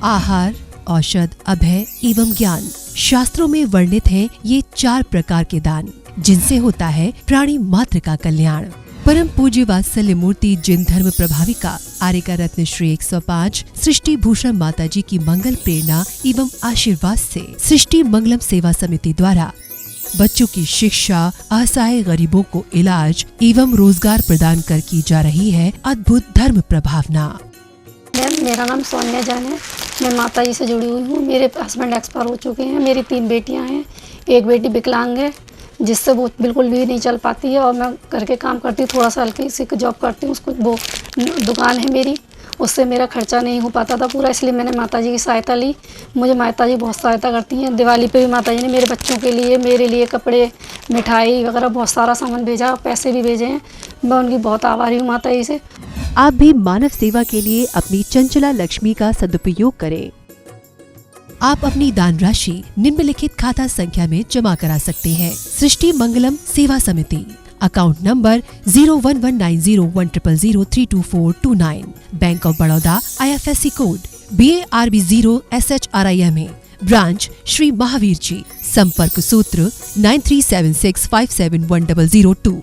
आहार, औषध, अभय एवं ज्ञान। शास्त्रों में वर्णित हैं ये 4 प्रकार के दान, जिनसे होता है प्राणी मात्र का कल्याण। परम पूज्य वात्सल्य मूर्ति जिन धर्म प्रभाविका आर्यका रत्न श्री 105 सृष्टि भूषण माता जी की मंगल प्रेरणा एवं आशीर्वाद से सृष्टि मंगलम सेवा समिति द्वारा बच्चों की शिक्षा, असहाय गरीबों को इलाज एवं रोजगार प्रदान कर की जा रही है अद्भुत धर्म प्रभावना। मेरा नाम सोनिया जान है। मैं माता जी से जुड़ी हुई हूँ। मेरे हस्बैंड एक्सपायर हो चुके हैं। मेरी 3 बेटियाँ हैं। एक बेटी विकलांग है, जिससे वो बिल्कुल भी नहीं चल पाती है, और मैं घर के काम करती हूँ, थोड़ा सा हल्की सी जॉब करती हूँ। उसको वो दुकान है मेरी, उससे मेरा खर्चा नहीं हो पाता था पूरा, इसलिए मैंने माता जी की सहायता ली। मुझे माता जी बहुत सहायता करती हैं। दिवाली पे भी माता जी ने मेरे बच्चों के लिए, मेरे लिए कपड़े, मिठाई वगैरह बहुत सारा सामान भेजा, पैसे भी भेजे हैं। मैं उनकी बहुत आभारी हूँ माता जी से। आप भी मानव सेवा के लिए अपनी चंचला लक्ष्मी का सदुपयोग करें। आप अपनी दान राशि निम्नलिखित खाता संख्या में जमा करा सकते हैं। सृष्टि Mangalam Seva Samiti, account number 01190100032429, bank of Baroda, IFSC code BARB 0 SHRIMA, branch Shri Mahavir ji, संपर्क सूत्र 9376571002।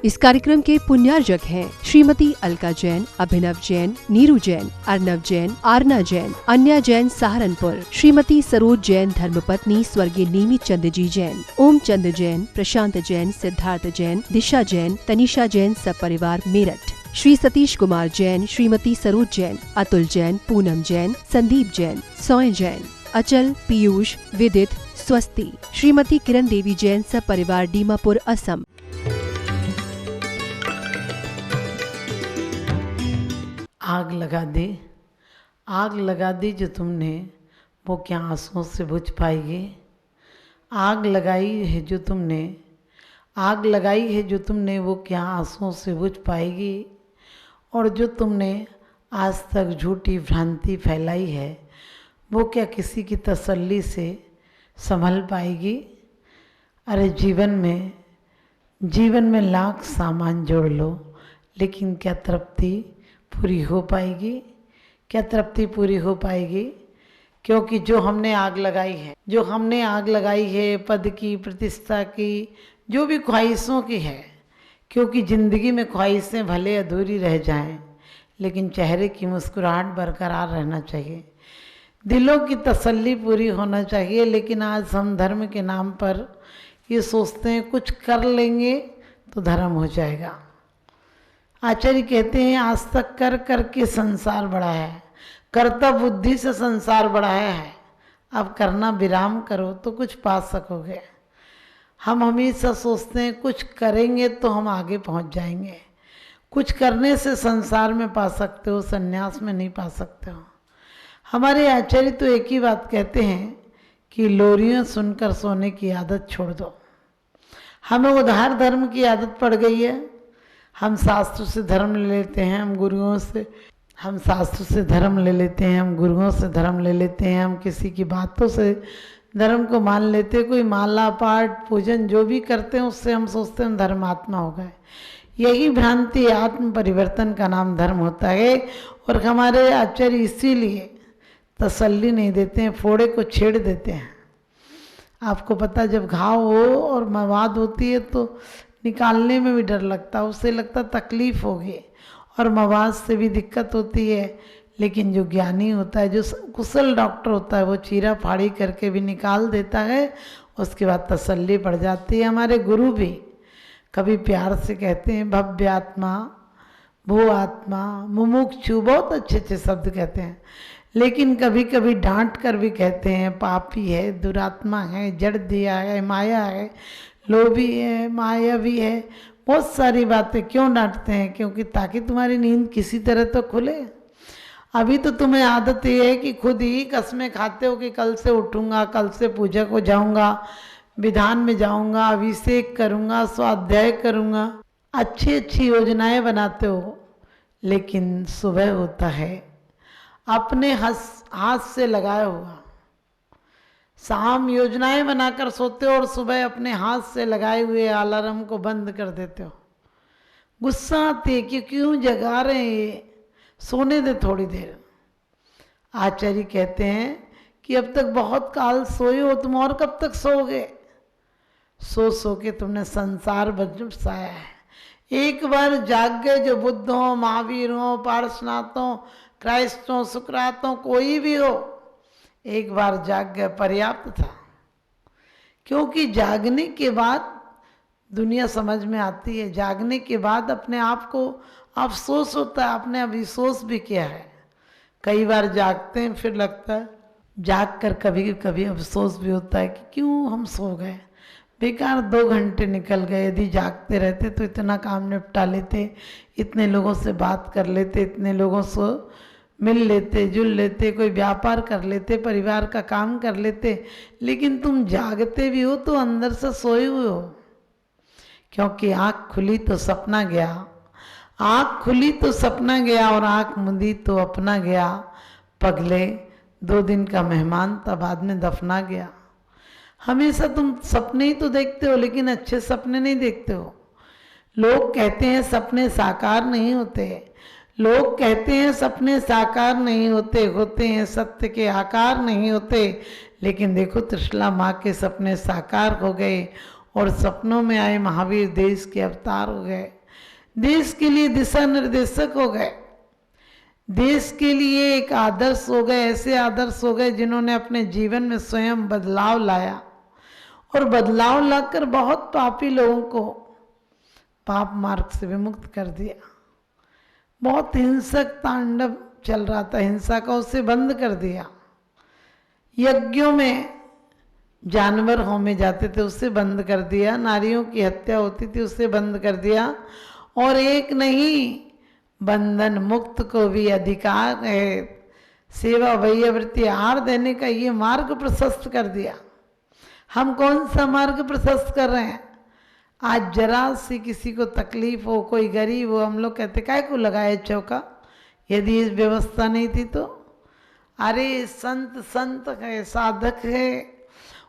इस कार्यक्रम के पुण्यार्जक हैं श्रीमती अलका जैन, अभिनव जैन, नीरू जैन, अर्नव जैन, आरना जैन, अन्या जैन सहारनपुर, श्रीमती सरोज जैन धर्मपत्नी स्वर्गीय नीमी चंद जी जैन, ओम चंद जैन, प्रशांत जैन, सिद्धार्थ जैन, दिशा जैन, तनिषा जैन सब परिवार मेरठ, श्री सतीश कुमार जैन, श्रीमती सरोज जैन, अतुल जैन, पूनम जैन, संदीप जैन, सोय जैन, अचल, पीयूष, विदित, स्वस्ति, श्रीमती किरण देवी जैन सब परिवार दीमापुर असम। आग लगा दी जो तुमने, वो क्या आंसुओं से बुझ पाएगी। आग लगाई है जो तुमने, वो क्या आंसुओं से बुझ पाएगी। और जो तुमने आज तक झूठी भ्रांति फैलाई है, वो क्या किसी की तसल्ली से संभल पाएगी। अरे जीवन में लाख सामान जोड़ लो, लेकिन क्या तृप्ति पूरी हो पाएगी। क्योंकि जो हमने आग लगाई है पद की, प्रतिष्ठा की, जो भी ख्वाहिशों की है, क्योंकि ज़िंदगी में ख्वाहिशें भले अधूरी रह जाएं, लेकिन चेहरे की मुस्कुराहट बरकरार रहना चाहिए, दिलों की तसल्ली पूरी होना चाहिए। लेकिन आज हम धर्म के नाम पर ये सोचते हैं कुछ कर लेंगे तो धर्म हो जाएगा। आचार्य कहते हैं आज तक कर करके संसार बढ़ा है, कर्ता बुद्धि से संसार बढ़ाया है। अब करना विराम करो तो कुछ पा सकोगे। हम हमेशा सोचते हैं कुछ करेंगे तो हम आगे पहुंच जाएंगे। कुछ करने से संसार में पा सकते हो, संन्यास में नहीं पा सकते हो। हमारे आचार्य तो एक ही बात कहते हैं कि लोरियां सुनकर सोने की आदत छोड़ दो। हमें उधार धर्म की आदत पड़ गई है। हम शास्त्र से धर्म ले लेते हैं, हम गुरुओं से धर्म ले लेते हैं, हम किसी की बातों से धर्म को मान लेते हैं। कोई माला पाठ पूजन जो भी करते हैं उससे हम सोचते हैं हम धर्मात्मा हो गए। यही भ्रांति आत्म परिवर्तन का नाम धर्म होता है। और हमारे आचार्य इसीलिए तसल्ली नहीं देते हैं, फोड़े को छेड़ देते हैं। आपको पता जब घाव हो और मवाद होती है तो निकालने में भी डर लगता है, उससे लगता तकलीफ होगी और मवाद से भी दिक्कत होती है। लेकिन जो ज्ञानी होता है, जो कुशल डॉक्टर होता है, वो चीरा फाड़ी करके भी निकाल देता है, उसके बाद तसल्ली पड़ जाती है। हमारे गुरु भी कभी प्यार से कहते हैं भव्य आत्मा, भू आत्मा, मुमुक्षु, बहुत अच्छे अच्छे शब्द कहते हैं। लेकिन कभी कभी डांट कर भी कहते हैं पापी है, दुरात्मा है, जड़ दिया है, माया है, लोभी है, मायावी है, बहुत सारी बातें। क्यों डांटते हैं? क्योंकि ताकि तुम्हारी नींद किसी तरह तो खुले। अभी तो तुम्हें आदत ये है कि खुद ही कसमें खाते हो कि कल से उठूंगा, कल से पूजा को जाऊंगा, विधान में जाऊंगा, अभिषेक करूंगा, स्वाध्याय करूंगा, अच्छी अच्छी योजनाएं बनाते हो। लेकिन सुबह होता है अपने हाथ से लगाया हुआ, शाम योजनाएं बनाकर सोते हो और सुबह अपने हाथ से लगाए हुए अलार्म को बंद कर देते हो। गुस्सा आती है कि क्यों जगा रहे हैं ये, सोने दे थोड़ी देर। आचार्य कहते हैं कि अब तक बहुत काल सोए हो तुम, और कब तक सोओगे? सो सो के तुमने संसार बसाया है। एक बार जाग गए, जो बुद्ध हो, महावीर हो, पार्श्वनाथ हो, क्राइस्ट हो, सुकरात हो, कोई भी हो, एक बार जाग गए पर्याप्त था। क्योंकि जागने के बाद दुनिया समझ में आती है, जागने के बाद अपने आप को अफसोस होता है, आपने अफसोस भी किया है। कई बार जागते हैं फिर लगता है, जाग कर कभी कभी अफसोस भी होता है कि क्यों हम सो गए, बेकार 2 घंटे निकल गए। यदि जागते रहते तो इतना काम निपटा लेते, इतने लोगों से बात कर लेते, इतने लोगों से मिल लेते, जुल लेते, कोई व्यापार कर लेते, परिवार का काम कर लेते। लेकिन तुम जागते भी हो तो अंदर से सोए हुए हो, क्योंकि आँख खुली तो सपना गया, आँख खुली तो सपना गया, और आँख मुंदी तो अपना गया। पगले 2 दिन का मेहमान था, बाद में दफना गया। हमेशा तुम सपने ही तो देखते हो, लेकिन अच्छे सपने नहीं देखते हो। लोग कहते हैं सपने साकार नहीं होते, लोग कहते हैं सपने साकार नहीं होते, होते हैं सत्य के आकार नहीं होते। लेकिन देखो त्रिशला माँ के सपने साकार हो गए, और सपनों में आए महावीर देश के अवतार हो गए, देश के लिए दिशा निर्देशक हो गए, देश के लिए एक आदर्श हो गए। ऐसे आदर्श हो गए जिन्होंने अपने जीवन में स्वयं बदलाव लाया, और बदलाव लाकर बहुत पापी लोगों को पाप मार्ग से विमुक्त कर दिया। बहुत हिंसक तांडव चल रहा था हिंसा का, उसे बंद कर दिया। यज्ञों में जानवर होमे जाते थे, उसे बंद कर दिया। नारियों की हत्या होती थी, उसे बंद कर दिया। और एक नहीं, बंधन मुक्त को भी अधिकार है, सेवा वैयावृत्ति आहार देने का ये मार्ग प्रशस्त कर दिया। हम कौन सा मार्ग प्रशस्त कर रहे हैं? आज जरा सी किसी को तकलीफ हो, कोई गरीब हो, हम लोग कहते काय को लगाए चौका, यदि इस व्यवस्था नहीं थी तो। अरे संत संत है, साधक है,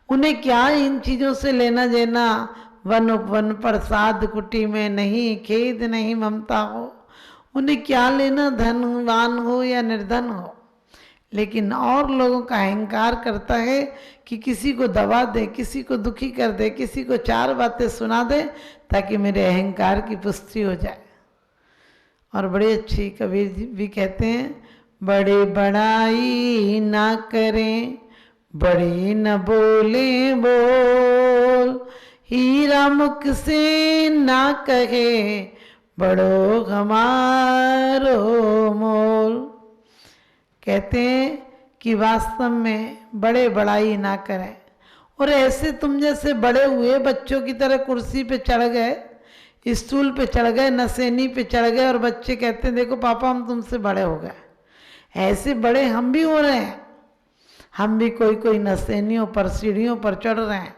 उन्हें क्या इन चीज़ों से लेना देना। वन उपवन प्रसाद कुटी में नहीं, खेद नहीं ममता हो, उन्हें क्या लेना धनवान हो या निर्धन हो। लेकिन और लोगों का अहंकार करता है कि किसी को दबा दे, किसी को दुखी कर दे, किसी को 4 बातें सुना दे, ताकि मेरे अहंकार की पुष्टि हो जाए। और बड़े अच्छी कबीर जी भी कहते हैं, बड़े बड़ाई ना करें, बड़े न बोले बोल, हीरा मुख से ना कहे, बड़ो हमारो मोल। कहते हैं कि वास्तव में बड़े बड़ाई ना करें, और ऐसे तुम जैसे बड़े हुए बच्चों की तरह कुर्सी पे चढ़ गए, स्टूल पे चढ़ गए, नसेनी पे चढ़ गए, और बच्चे कहते हैं देखो पापा हम तुमसे बड़े हो गए। ऐसे बड़े हम भी हो रहे हैं, हम भी कोई नसेनियों पर, सीढ़ियों पर चढ़ रहे हैं।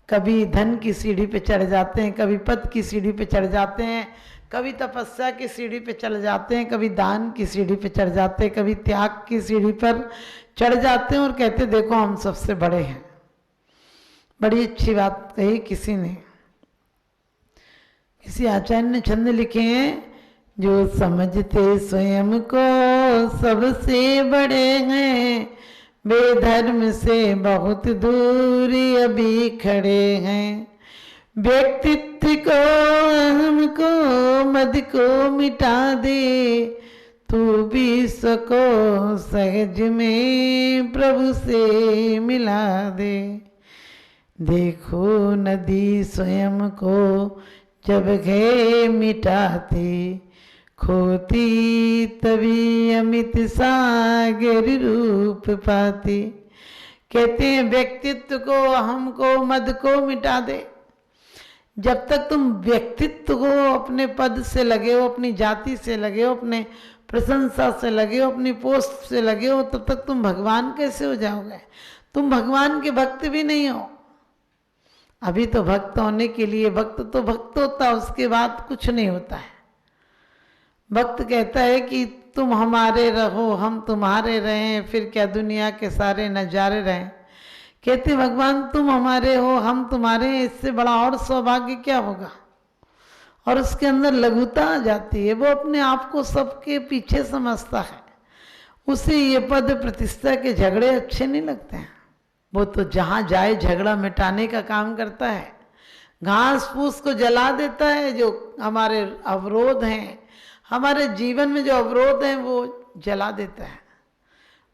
कभी धन की सीढ़ी पे चढ़ जाते हैं, कभी पद की सीढ़ी पे चढ़ जाते हैं, कभी तपस्या की सीढ़ी पे चढ़ जाते हैं, कभी दान की सीढ़ी पे चढ़ जाते हैं, कभी त्याग की सीढ़ी पर चढ़ जाते हैं, और कहते देखो हम सबसे बड़े हैं। बड़ी अच्छी बात कही किसी ने, किसी आचार्य ने छंद लिखे हैं, जो समझते स्वयं को सबसे बड़े हैं, बेधर्म से बहुत दूर अभी खड़े हैं। व्यक्तित्व को अहम को मद को मिटा दे, तू भी सको सहज में प्रभु से मिला दे। देखो नदी स्वयं को जब गए मिटाते, खोती तभी अमित सागर रूप पाती। कहते हैं व्यक्तित्व को, अहम को, मद को मिटा दे। जब तक तुम व्यक्तित्व को, अपने पद से लगे हो, अपनी जाति से लगे हो, अपने प्रशंसा से लगे हो, अपनी पोस्ट से लगे हो, तब तक तुम भगवान कैसे हो जाओगे? तुम भगवान के भक्त भी नहीं हो। अभी तो भक्त होने के लिए, भक्त तो भक्त होता है, उसके बाद कुछ नहीं होता है। भक्त कहता है कि तुम हमारे रहो, हम तुम्हारे रहें, फिर क्या दुनिया के सारे नजारे रहें। कहते भगवान तुम हमारे हो, हम तुम्हारे हैं, इससे बड़ा और सौभाग्य क्या होगा। और उसके अंदर लघुता आ जाती है। वो अपने आप को सबके पीछे समझता है। उसे ये पद प्रतिष्ठा के झगड़े अच्छे नहीं लगते हैं। वो तो जहाँ जाए झगड़ा मिटाने का काम करता है, घास फूस को जला देता है। जो हमारे अवरोध हैं, हमारे जीवन में जो अवरोध हैं, वो जला देता है।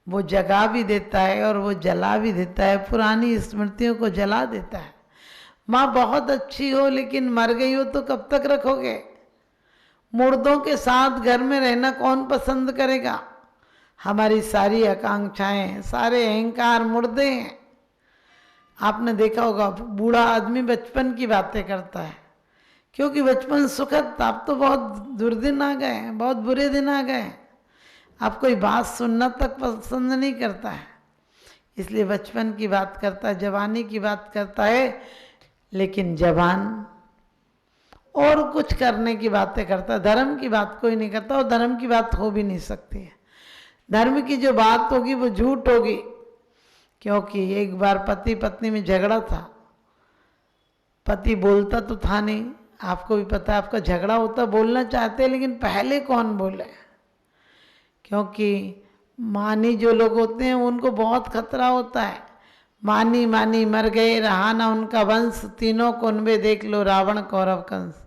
वो जगा भी देता है और वो जला भी देता है, पुरानी स्मृतियों को जला देता है। माँ बहुत अच्छी हो लेकिन मर गई हो तो कब तक रखोगे? मुर्दों के साथ घर में रहना कौन पसंद करेगा? हमारी सारी आकांक्षाएं, सारे अहंकार मुर्दे हैं। आपने देखा होगा बूढ़ा आदमी बचपन की बातें करता है, क्योंकि बचपन सुखद था। अब तो बहुत दुर्दिन आ गए हैं, बहुत बुरे दिन आ गए हैं। अब कोई बात सुनना तक पसंद नहीं करता है, इसलिए बचपन की बात करता है, जवानी की बात करता है। लेकिन जवान और कुछ करने की बातें करता है, धर्म की बात कोई नहीं करता, और धर्म की बात हो भी नहीं सकती है। धर्म की जो बात होगी वो झूठ होगी, क्योंकि एक बार पति पत्नी में झगड़ा था। पति बोलता तो था नहीं, आपको भी पता है, आपका झगड़ा होता, बोलना चाहते हैं लेकिन पहले कौन बोले? क्योंकि मानी जो लोग होते हैं उनको बहुत खतरा होता है। मानी मानी मर गए, रहा ना उनका वंश, तीनों कुनबे देख लो रावण कौरव कंस।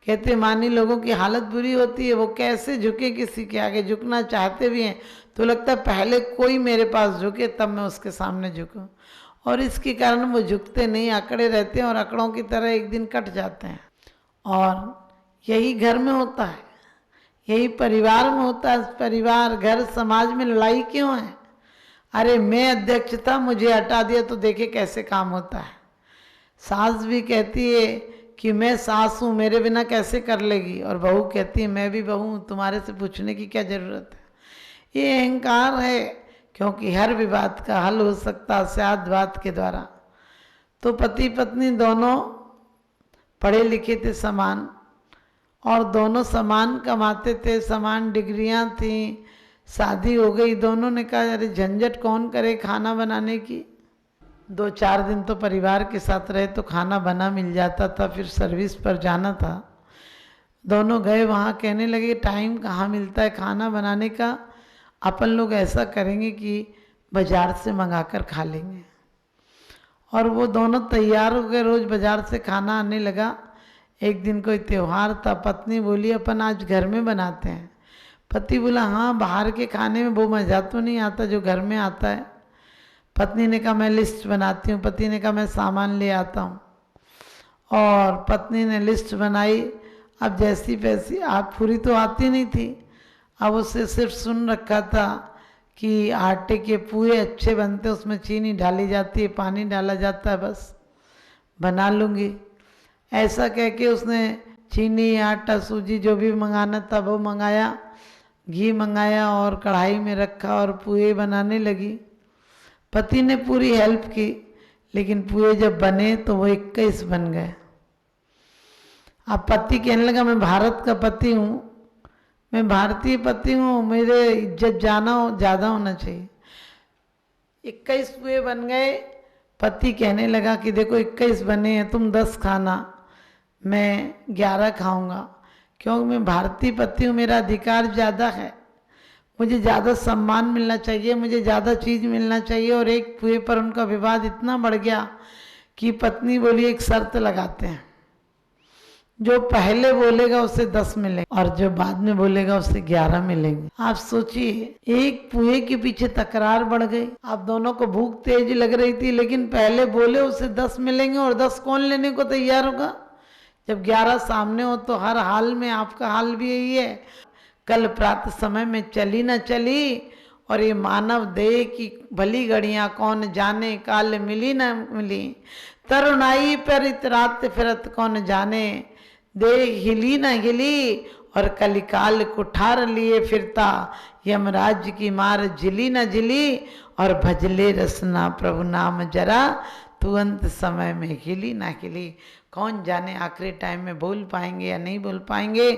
कहते मानी लोगों की हालत बुरी होती है, वो कैसे झुके किसी के आगे। झुकना चाहते भी हैं तो लगता है पहले कोई मेरे पास झुके तब मैं उसके सामने झुकूं, और इसके कारण वो झुकते नहीं, अकड़े रहते हैं और अकड़ों की तरह एक दिन कट जाते हैं। और यही घर में होता है, यही परिवार में होता है। परिवार, घर, समाज में लड़ाई क्यों है? अरे मैं अध्यक्ष था, मुझे हटा दिया तो देखे कैसे काम होता है। सास भी कहती है कि मैं सास हूँ, मेरे बिना कैसे कर लेगी, और बहू कहती है मैं भी बहू हूँ, तुम्हारे से पूछने की क्या ज़रूरत है। ये अहंकार है, क्योंकि हर विवाद का हल हो सकता है शायद बात के द्वारा। तो पति पत्नी दोनों पढ़े लिखे थे समान, और दोनों समान कमाते थे, समान डिग्रियां थीं, शादी हो गई। दोनों ने कहा अरे झंझट कौन करे खाना बनाने की। 2-4 दिन तो परिवार के साथ रहे तो खाना बना मिल जाता था, फिर सर्विस पर जाना था। दोनों गए वहाँ, कहने लगे टाइम कहाँ मिलता है खाना बनाने का, अपन लोग ऐसा करेंगे कि बाज़ार से मंगा कर खा लेंगे। और वो दोनों तैयार हो गए, रोज़ बाज़ार से खाना आने लगा। एक दिन कोई त्यौहार था, पत्नी बोली अपन आज घर में बनाते हैं। पति बोला हाँ, बाहर के खाने में वो मज़ा तो नहीं आता जो घर में आता है। पत्नी ने कहा मैं लिस्ट बनाती हूँ। पति ने कहा मैं सामान ले आता हूँ। और पत्नी ने लिस्ट बनाई। अब जैसी वैसी, आप पूरी तो आती नहीं थी, अब उससे सिर्फ सुन रखा था कि आटे के पुए अच्छे बनते, उसमें चीनी डाली जाती है, पानी डाला जाता है, बस बना लूँगी। ऐसा कह के उसने चीनी, आटा, सूजी जो भी मंगाना था वो मंगाया, घी मंगाया और कढ़ाई में रखा और पुए बनाने लगी। पति ने पूरी हेल्प की, लेकिन पुए जब बने तो वो 21 बन गए। अब पति कहने लगा मैं भारत का पति हूँ, मैं भारतीय पति हूँ, मेरे इज्जत ज़्यादा होना चाहिए। 21 पुए बन गए। पति कहने लगा कि देखो 21 बने हैं, तुम 10 खाना, मैं 11 खाऊंगा, क्योंकि मैं भारतीय पति हूँ, मेरा अधिकार ज़्यादा है, मुझे ज़्यादा सम्मान मिलना चाहिए, मुझे ज़्यादा चीज़ मिलना चाहिए। और एक पुए पर उनका विवाद इतना बढ़ गया कि पत्नी बोली एक शर्त लगाते हैं, जो पहले बोलेगा उसे 10 मिलेंगे और जो बाद में बोलेगा उसे 11 मिलेंगे। आप सोचिए, एक पुए के पीछे तकरार बढ़ गई। अब दोनों को भूख तेज लग रही थी, लेकिन पहले बोले उसे 10 मिलेंगे, और 10 कौन लेने को तैयार होगा जब 11 सामने हो। तो हर हाल में आपका हाल भी यही है। कल प्रातः समय में चली न चली, और ये मानव देह की भली घड़ियाँ कौन जाने, काल मिली न मिली, तरुणाई पर इतरात फिरत कौन जाने, देह हिली न हिली, और कलिकाल कुठार लिए फिरता, यमराज की मार झिली न झिली, और भजले रसना प्रभु नाम जरा, तुरंत समय में हिली ना हिली। कौन जाने आखिरी टाइम में बोल पाएंगे या नहीं बोल पाएंगे,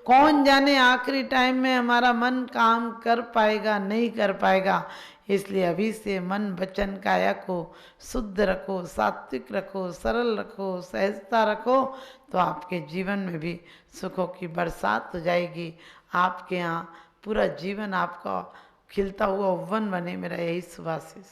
कौन जाने आखिरी टाइम में हमारा मन काम कर पाएगा नहीं कर पाएगा। इसलिए अभी से मन वचन काया को शुद्ध रखो, सात्विक रखो, सरल रखो, सहजता रखो, तो आपके जीवन में भी सुखों की बरसात हो जाएगी। आपके यहाँ पूरा जीवन आपका खिलता हुआ वन बने, मेरा यही शुभ आशीष।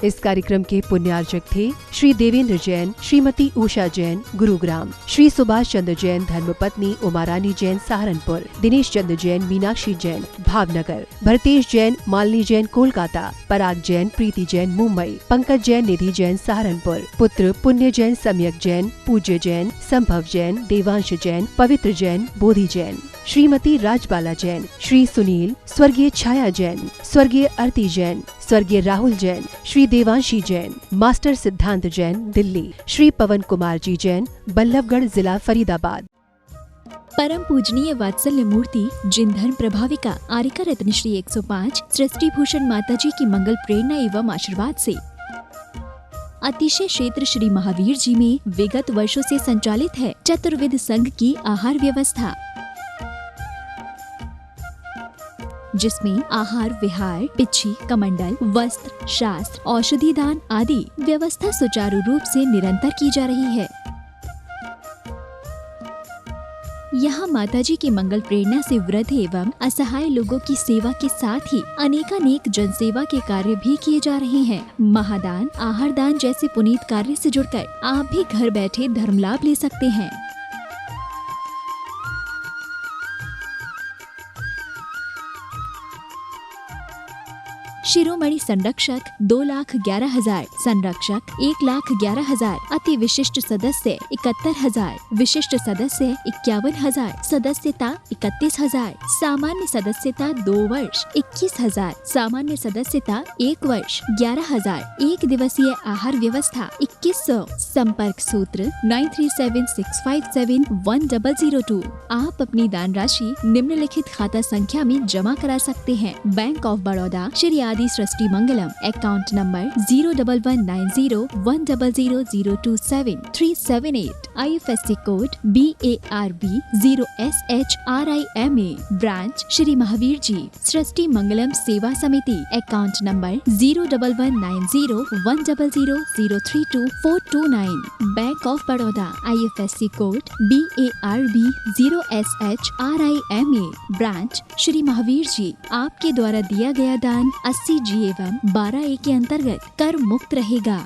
इस कार्यक्रम के पुण्यार्चक थे श्री देवेंद्र जैन, श्रीमती उषा जैन गुरुग्राम, श्री सुभाष चंद्र जैन धर्मपत्नी उमारानी जैन सहारनपुर, दिनेश चंद्र जैन मीनाक्षी जैन भावनगर, भरतेश जैन मालिनी जैन कोलकाता, पराग जैन प्रीति जैन मुंबई, पंकज जैन निधि जैन सहारनपुर, पुत्र पुण्य जैन सम्यक जैन, पूज्य जैन संभव जैन, देवांश जैन, पवित्र जैन, बोधि जैन, श्रीमती राजबाला जैन, श्री सुनील, स्वर्गीय छाया जैन, स्वर्गीय आरती जैन, स्वर्गीय राहुल जैन, श्री देवांशी जैन, मास्टर सिद्धांत जैन दिल्ली, श्री पवन कुमार जी जैन बल्लभगढ़ जिला फरीदाबाद। परम पूजनीय वात्सल्य मूर्ति जिन धर्म प्रभाविका आरिका रत्न श्री 105 सृष्टि भूषण माता जी की मंगल प्रेरणा एवं आशीर्वाद से अतिशय क्षेत्र श्री महावीर जी में विगत वर्षों से संचालित है चतुर्विध संघ की आहार व्यवस्था, जिसमें आहार विहार, पिच्छी, कमंडल, वस्त्र, शास्त्र, औषधि दान आदि व्यवस्था सुचारू रूप से निरंतर की जा रही है। यहाँ माताजी की मंगल प्रेरणा से वृद्ध एवं असहाय लोगों की सेवा के साथ ही अनेकानेक जनसेवा के कार्य भी किए जा रहे हैं। महादान, आहार दान जैसे पुनीत कार्य से जुड़कर आप भी घर बैठे धर्म लाभ ले सकते हैं। शिरोमणि संरक्षक 2,11,000, संरक्षक 1,11,000, अति विशिष्ट सदस्य 71,000, विशिष्ट सदस्य 51,000, सदस्यता 31,000, सामान्य सदस्यता 2 वर्ष 21,000, सामान्य सदस्यता 1 वर्ष 11,000, एक दिवसीय आहार व्यवस्था 2100, संपर्क सूत्र 9376571002। आप अपनी दान राशि निम्नलिखित खाता संख्या में जमा करा सकते हैं। Bank of Baroda Shri Adi Srishti Mangalam, account number 0119010002737, IFSC code BARB 0SHRIMA, branch Shri Mahavir ji Srishti Mangalam Seva Samiti, account number 0119010003249, bank of Baroda, IFSC code BARB 0SHRIMA, branch Shri Mahavir ji. आपके द्वारा दिया गया दान 80G एवं 12A के अंतर्गत कर मुक्त रहेगा।